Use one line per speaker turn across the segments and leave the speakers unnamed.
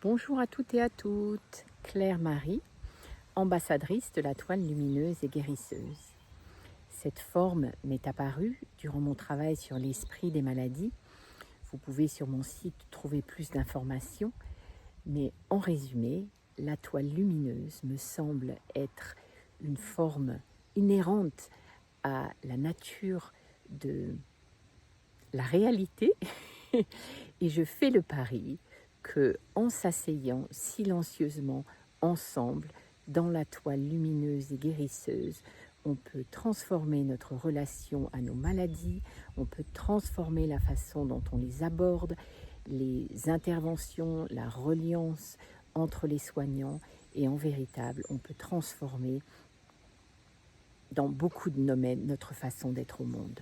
Bonjour à toutes et à toutes, Claire Marie, ambassadrice de la toile lumineuse et guérisseuse. Cette forme m'est apparue durant mon travail sur l'esprit des maladies. Vous pouvez sur mon site trouver plus d'informations, mais en résumé, la toile lumineuse me semble être une forme inhérente à la nature de la réalité et je fais le pari que en s'asseyant silencieusement ensemble dans la toile lumineuse et guérisseuse, on peut transformer notre relation à nos maladies, on peut transformer la façon dont on les aborde, les interventions, la reliance entre les soignants et en véritable, on peut transformer dans beaucoup de domaines notre façon d'être au monde.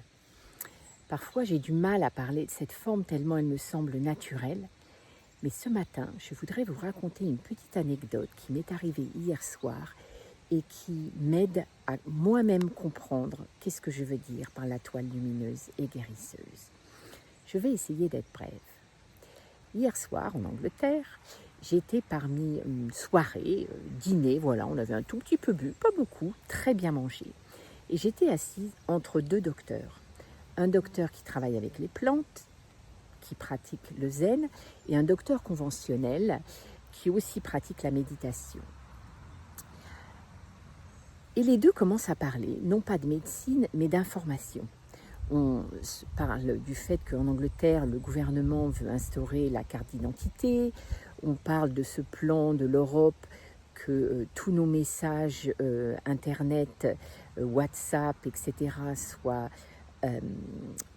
Parfois, j'ai du mal à parler de cette forme tellement elle me semble naturelle. Mais ce matin, je voudrais vous raconter une petite anecdote qui m'est arrivée hier soir et qui m'aide à moi-même comprendre qu'est-ce que je veux dire par la toile lumineuse et guérisseuse. Je vais essayer d'être brève. Hier soir, en Angleterre, j'étais parmi une soirée, dîner, voilà, on avait un tout petit peu bu, pas beaucoup, très bien mangé. Et j'étais assise entre deux docteurs. Un docteur qui travaille avec les plantes, qui pratique le zen, et un docteur conventionnel qui aussi pratique la méditation. Et les deux commencent à parler, non pas de médecine, mais d'information. On parle du fait qu'en Angleterre, le gouvernement veut instaurer la carte d'identité. On parle de ce plan de l'Europe que tous nos messages Internet, WhatsApp, etc. soient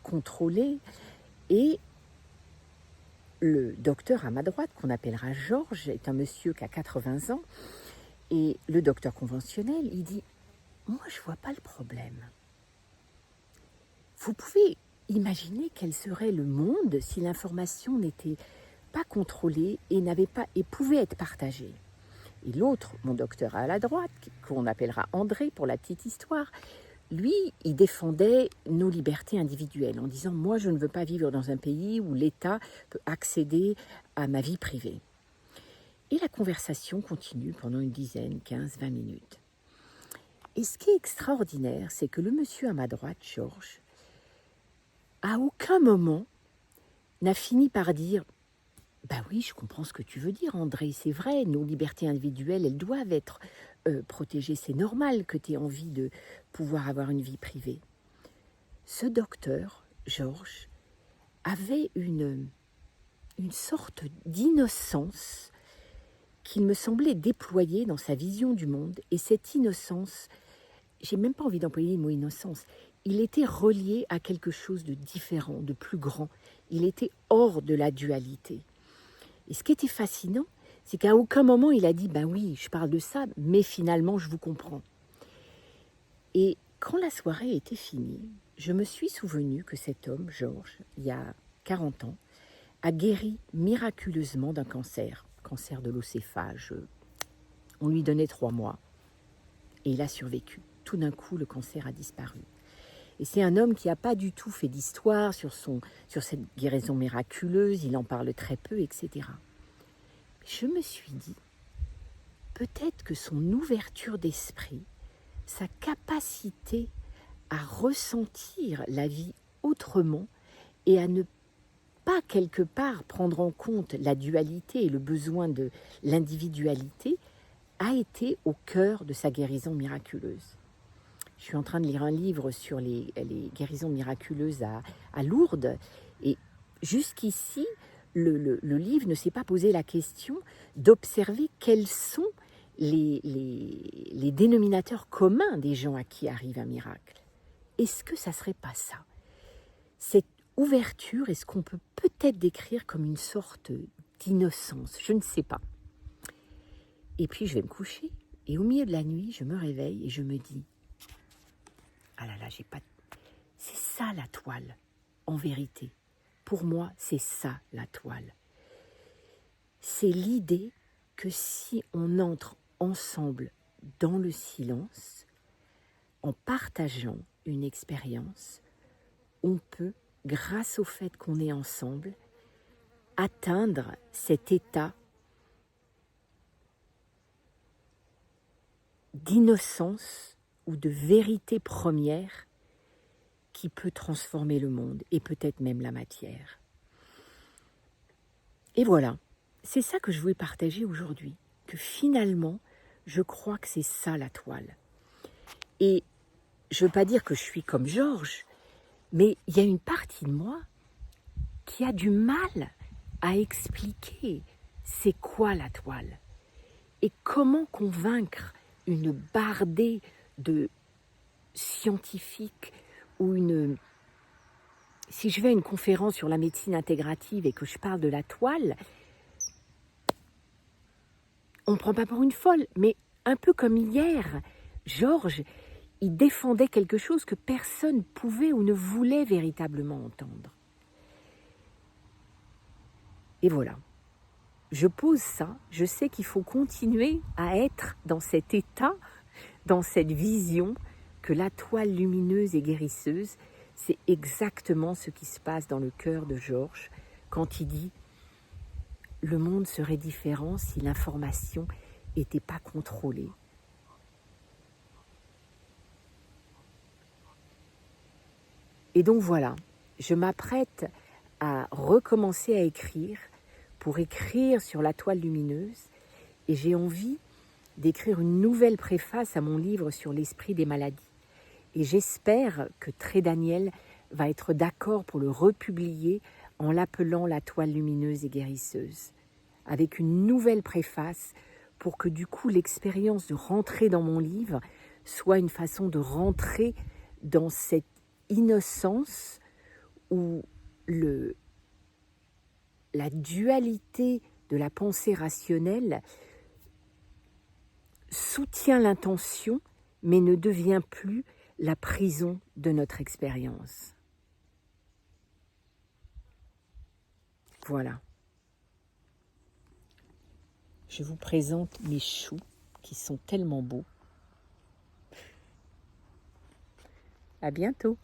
contrôlés. Et le docteur à ma droite, qu'on appellera Georges, est un monsieur qui a 80 ans. Et le docteur conventionnel, il dit « Moi, je ne vois pas le problème. Vous pouvez imaginer quel serait le monde si l'information n'était pas contrôlée et pouvait être partagée. » Et l'autre, mon docteur à la droite, qu'on appellera André pour la petite histoire, lui, il défendait nos libertés individuelles en disant « Moi, je ne veux pas vivre dans un pays où l'État peut accéder à ma vie privée. » Et la conversation continue pendant une dizaine, 15, 20 minutes. Et ce qui est extraordinaire, c'est que le monsieur à ma droite, Georges, à aucun moment n'a fini par dire « Ben oui, je comprends ce que tu veux dire, André, c'est vrai, nos libertés individuelles, elles doivent être protégées, c'est normal que tu aies envie de pouvoir avoir une vie privée. » Ce docteur, Georges, avait une sorte d'innocence qu'il me semblait déployer dans sa vision du monde. Et cette innocence, j'ai même pas envie d'employer le mot innocence, il était relié à quelque chose de différent, de plus grand. Il était hors de la dualité. Et ce qui était fascinant, c'est qu'à aucun moment il a dit « Ben oui, je parle de ça, mais finalement je vous comprends. » Et quand la soirée était finie, je me suis souvenu que cet homme, Georges, il y a 40 ans, a guéri miraculeusement d'un cancer de l'océphage. On lui donnait 3 mois et il a survécu. Tout d'un coup, le cancer a disparu. Et c'est un homme qui n'a pas du tout fait d'histoire sur cette guérison miraculeuse, il en parle très peu, etc. Je me suis dit, peut-être que son ouverture d'esprit, sa capacité à ressentir la vie autrement et à ne pas quelque part prendre en compte la dualité et le besoin de l'individualité, a été au cœur de sa guérison miraculeuse. Je suis en train de lire un livre sur les guérisons miraculeuses à Lourdes, et jusqu'ici, le livre ne s'est pas posé la question d'observer quels sont les dénominateurs communs des gens à qui arrive un miracle. Est-ce que ça ne serait pas ça? Cette ouverture, est-ce qu'on peut peut-être décrire comme une sorte d'innocence? Je ne sais pas. Et puis je vais me coucher, et au milieu de la nuit, je me réveille et je me dis « Ah là là, c'est ça la toile, en vérité. Pour moi, c'est ça la toile. C'est l'idée que si on entre ensemble dans le silence, en partageant une expérience, on peut, grâce au fait qu'on est ensemble, atteindre cet état d'innocence ou de vérité première qui peut transformer le monde et peut-être même la matière. Et voilà, c'est ça que je voulais partager aujourd'hui, que finalement, je crois que c'est ça la toile. Et je ne veux pas dire que je suis comme Georges, mais il y a une partie de moi qui a du mal à expliquer c'est quoi la toile et comment convaincre une bardée de scientifiques ou une... Si je vais à une conférence sur la médecine intégrative et que je parle de la toile, on ne prend pas pour une folle, mais un peu comme hier, Georges, il défendait quelque chose que personne pouvait ou ne voulait véritablement entendre. Et voilà, je pose ça, je sais qu'il faut continuer à être dans cet état, dans cette vision que la toile lumineuse et guérisseuse, c'est exactement ce qui se passe dans le cœur de Georges quand il dit « Le monde serait différent si l'information n'était pas contrôlée ». Et donc voilà, je m'apprête à recommencer à écrire pour écrire sur la toile lumineuse et j'ai envie d'écrire une nouvelle préface à mon livre sur l'esprit des maladies. Et j'espère que Très Daniel va être d'accord pour le republier en l'appelant la toile lumineuse et guérisseuse, avec une nouvelle préface pour que du coup l'expérience de rentrer dans mon livre soit une façon de rentrer dans cette innocence où la dualité de la pensée rationnelle soutient l'intention mais ne devient plus la prison de notre expérience. Voilà. Je vous présente mes choux qui sont tellement beaux. À bientôt.